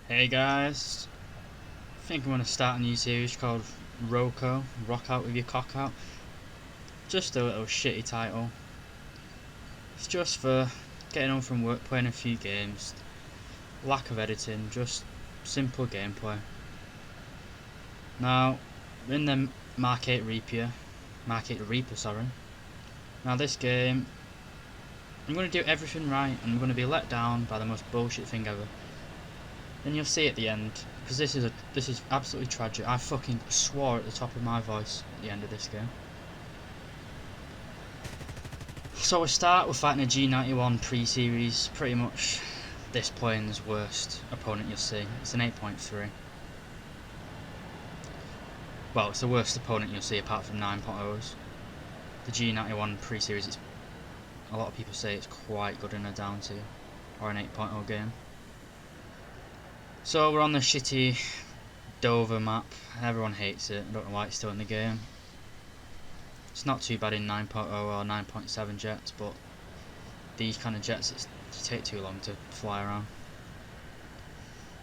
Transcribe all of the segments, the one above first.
Hey guys, I think I'm going to start a new series called ROCO, Rock Out With Your Cock Out. Just a little shitty title. It's just for getting home from work, playing a few games, lack of editing, just simple gameplay. Now, we're in the Mark 8 Reaper, sorry. Now this game, I'm going to do everything right and I'm going to be let down by the most bullshit thing ever. Then you'll see at the end, because this is absolutely tragic. I fucking swore at the top of my voice at the end of this game. So we start with fighting a G91 pre-series, pretty much this plane's worst opponent you'll see. It's an 8.3. Well, it's the worst opponent you'll see apart from 9.0s. The G91 pre-series, a lot of people say it's quite good in a down tier, or an 8.0 game. So we're on the shitty Dover map. Everyone hates it. I don't know why it's still in the game. It's not too bad in 9.0 or 9.7 jets, but these kind of jets, they take too long to fly around.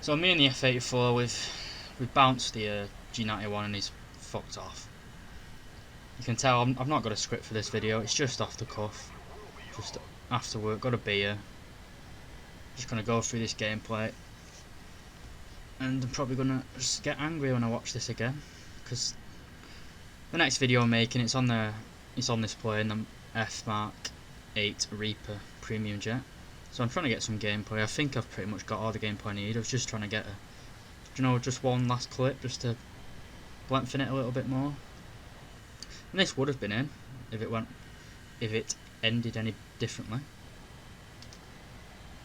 So me and the F-84, we've bounced the G91 and he's fucked off. You can tell I've not got a script for this video. It's just off the cuff. Just after work, got a beer. Just gonna go through this gameplay. And I'm probably gonna just get angry when I watch this again, because the next video I'm making, it's on this plane, the F Mark 8 Reaper premium jet. So I'm trying to get some gameplay. I think I've pretty much got all the gameplay I need. I was just trying to get just one last clip just to lengthen it a little bit more. And this would have been in if it ended any differently.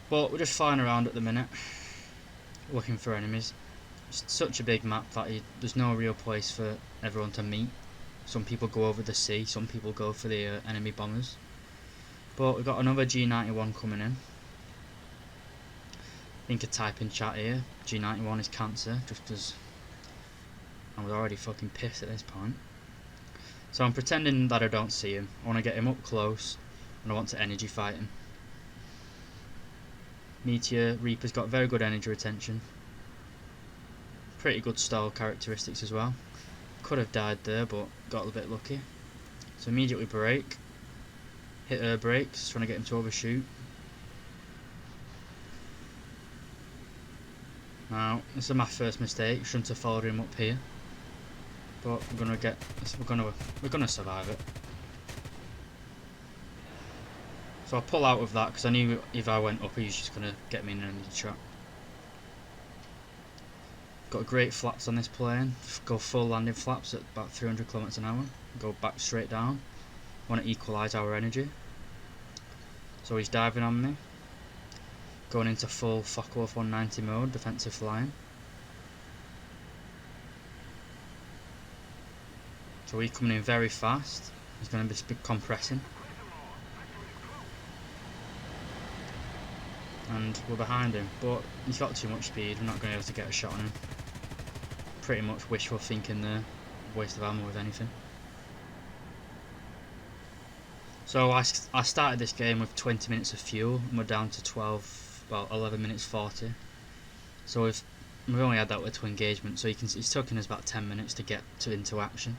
But we're just flying around at the minute, looking for enemies. It's such a big map that there's no real place for everyone to meet. Some people go over the sea, some people go for the enemy bombers. But we've got another G91 coming in. I think I type in chat here, G91 is cancer, just because I was already fucking pissed at this point. So I'm pretending that I don't see him. I want to get him up close and I want to energy fight him. Meteor Reaper's got very good energy retention. Pretty good stall characteristics as well. Could have died there, but got a little bit lucky. So immediately brake. Hit air brakes, trying to get him to overshoot. Now, this is my first mistake. Shouldn't have followed him up here. But we're gonna survive it. So I'll pull out of that because I knew if I went up he was just going to get me in an energy trap. Got great flaps on this plane. Go full landing flaps at about 300 km an hour. Go back straight down. Want to equalise our energy. So he's diving on me. Going into full Focke-Wulf 190 mode, defensive flying. So he's coming in very fast. He's going to be compressing. And we're behind him, but he's got too much speed. We're not going to be able to get a shot on him. Pretty much wishful thinking there. Waste of ammo with anything. So I started this game with 20 minutes of fuel and we're down to 11 minutes 40. So we've only had that little engagement, so it's taken us about 10 minutes to get into action.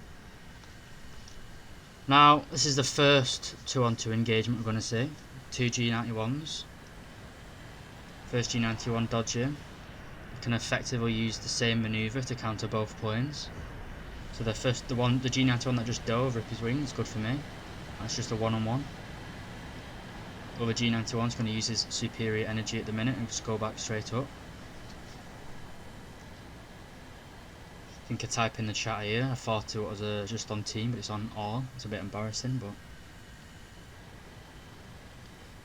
Now this is the first 2-on-2 engagement we're going to see. 2 G91s. First G91 dodge here. You can effectively use the same manoeuvre to counter both planes. So the G91 that just dove, rip his wings, good for me. That's just a one-on-one. Other G91's going to use his superior energy at the minute and just go back straight up. I think I type in the chat here. I thought it was just on team, but it's on all. It's a bit embarrassing, but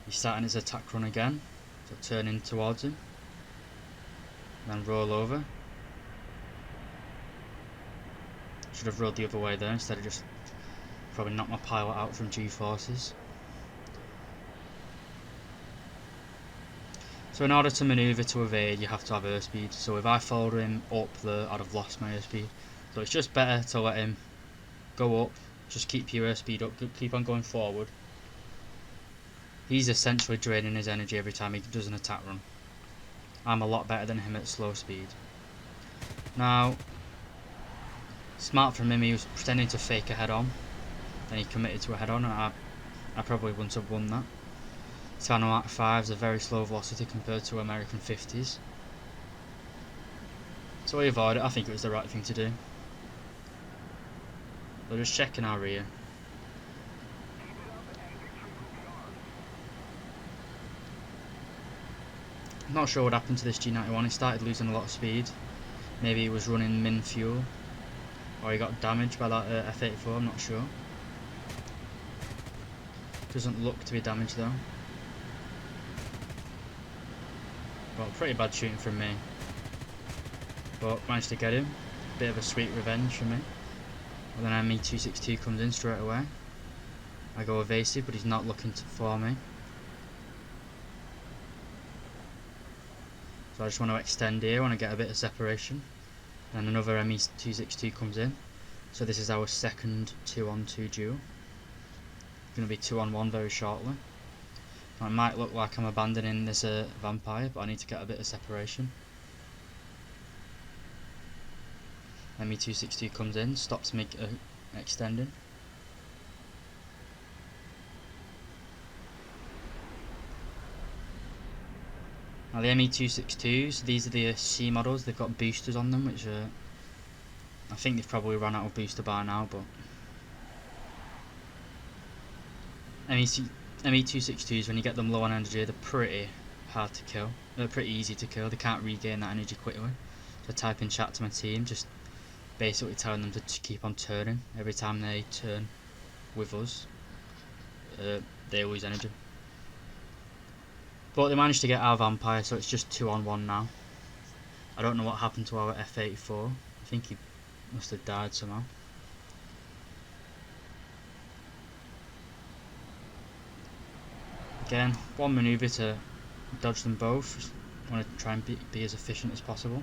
he's starting his attack run again. So turn in towards him, then roll over. Should have rolled the other way there instead of just probably knocked my pilot out from G-forces. So in order to manoeuvre to evade, you have to have airspeed. So if I followed him up there, I'd have lost my airspeed. So it's just better to let him go up, just keep your airspeed up, keep on going forward. He's essentially draining his energy every time he does an attack run. I'm a lot better than him at slow speed. Now, smart from him, he was pretending to fake a head-on, then he committed to a head-on, and I probably wouldn't have won that. Savannah Mark 5's a very slow velocity compared to American 50s. So we avoided it. I think it was the right thing to do. We're just checking our rear. I'm not sure what happened to this G91. He started losing a lot of speed. Maybe he was running min fuel, or he got damaged by that F84. I'm not sure. Doesn't look to be damaged though. Well, pretty bad shooting from me, but managed to get him. Bit of a sweet revenge for me. And then ME262 comes in straight away. I go evasive, but he's not looking for me. So I just want to extend here, I want to get a bit of separation. Then another ME262 comes in. So this is our second 2-on-2 duel. Going to be 2-on-1 very shortly. It might look like I'm abandoning this vampire, but I need to get a bit of separation. ME262 comes in, stops me extending. Now the ME262s, these are the C models, they've got boosters on them, which I think they've probably run out of booster by now, but ME262s, when you get them low on energy, they're pretty hard to kill. They're pretty easy to kill, they can't regain that energy quickly. So I type in chat to my team, just basically telling them to keep on turning. Every time they turn with us, they lose energy. But they managed to get our vampire, so it's just 2-on-1 now. I don't know what happened to our F84. I think he must have died somehow. Again, one manoeuvre to dodge them both. Just want to try and be as efficient as possible.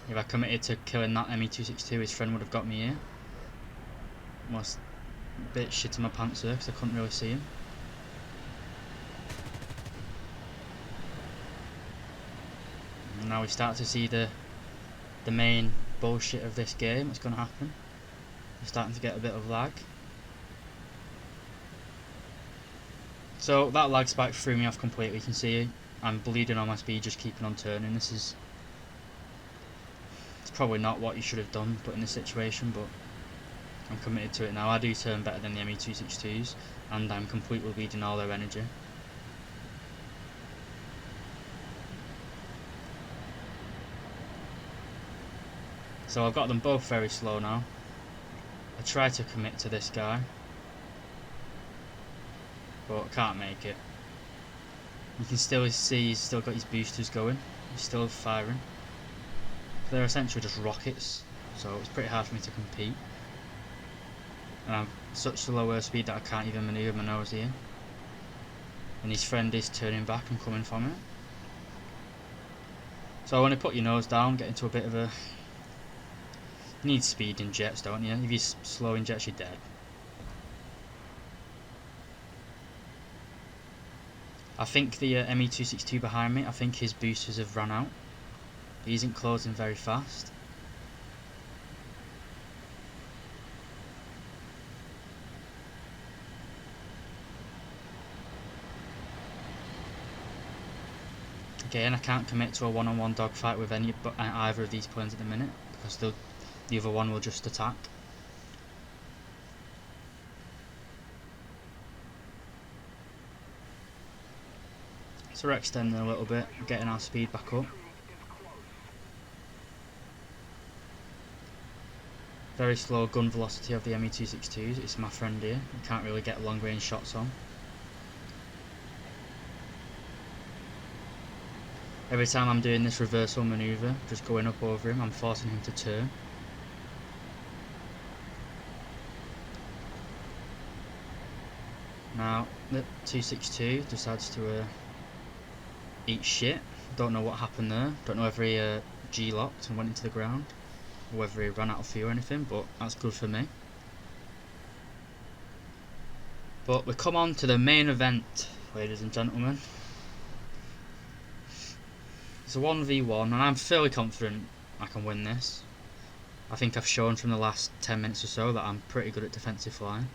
If I committed to killing that ME262, his friend would have got me here. Was a bit shit in my pants there because I couldn't really see him. And now we start to see the main bullshit of this game that's going to happen. We're starting to get a bit of lag. So that lag spike threw me off completely. You can see I'm bleeding on my speed, just keeping on turning. It's probably not what you should have done, but in this situation, but I'm committed to it now. I do turn better than the ME262s, and I'm completely bleeding all their energy. So I've got them both very slow now. I try to commit to this guy, but I can't make it. You can still see he's still got his boosters going. He's still firing. They're essentially just rockets, so it's pretty hard for me to compete. And I'm such a lower speed that I can't even manoeuvre my nose here. And his friend is turning back and coming for me. So when you put your nose down, get into a bit of a... You need speed in jets, don't you? If you're slow in jets, you're dead. I think the ME262 behind me, I think his boosters have run out. He isn't closing very fast. Again, I can't commit to a one-on-one dogfight with either of these planes at the minute, because the other one will just attack. So we're extending a little bit, getting our speed back up. Very slow gun velocity of the ME262s. It's my friend here. You can't really get long range shots on. Every time I'm doing this reversal manoeuvre, just going up over him, I'm forcing him to turn. Now, the 262 decides to eat shit. Don't know what happened there. Don't know if he G-locked and went into the ground. whether he ran out of fuel or anything, but that's good for me. But we come on to the main event, ladies and gentlemen. It's a 1v1 and I'm fairly confident I can win this. I think I've shown from the last 10 minutes or so that I'm pretty good at defensive flying.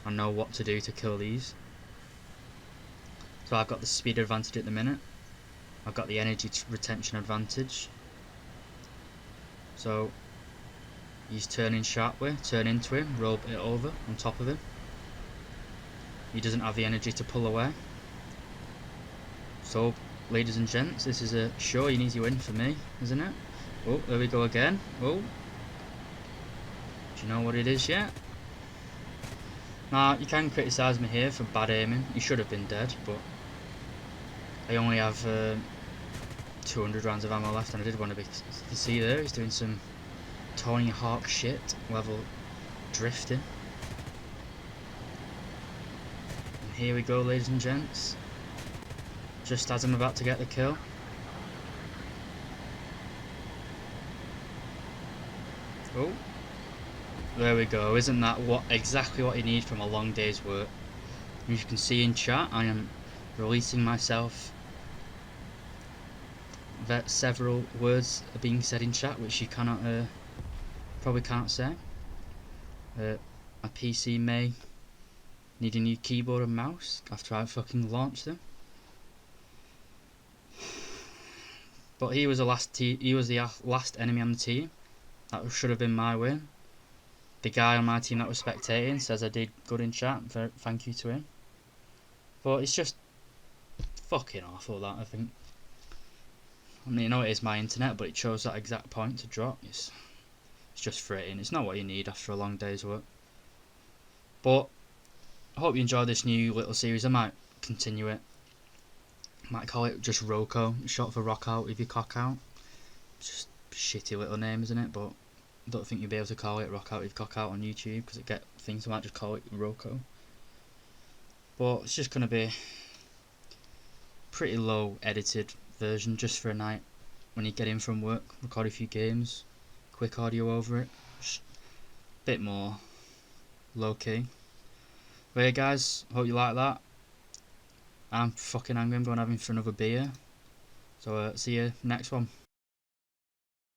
I know what to do to kill these. So I've got the speed advantage at the minute. I've got the energy retention advantage. So he's turning sharply, turn into him, roll it over on top of him. He doesn't have the energy to pull away. So, ladies and gents, this is a sure and easy win for me, isn't it? Oh, there we go again. Oh. Do you know what it is yet? Now, you can criticise me here for bad aiming. You should have been dead, but I only have 200 rounds of ammo left, and I did want to be. You see there, he's doing some Tony Hawk shit, level drifting. And here we go, ladies and gents. Just as I'm about to get the kill. Oh. There we go. Isn't that exactly what you need from a long day's work? As you can see in chat, I am releasing myself. That several words are being said in chat which you cannot, probably can't say. My PC may need a new keyboard and mouse after I fucking launch them. But he was the last enemy on the team. That should have been my win. The guy on my team that was spectating says I did good in chat. Thank you to him. But it's just fucking awful, that, I think. I mean, you know it is my internet, but it chose that exact point to drop. It's just fretting. It's not what you need after a long day's work. But I hope you enjoyed this new little series. I might continue it. I might call it just ROCO, short for rock out with your cock out. Just a shitty little name, isn't it? But I don't think you'll be able to call it rock out with cock out on YouTube because it get things. I might just call it ROCO. But it's just gonna be pretty low edited version just for a night when you get in from work, record a few games, quick audio over it, just a bit more low key. But yeah guys, hope you like that. I'm fucking angry, I'm going having for another beer. So see you next one.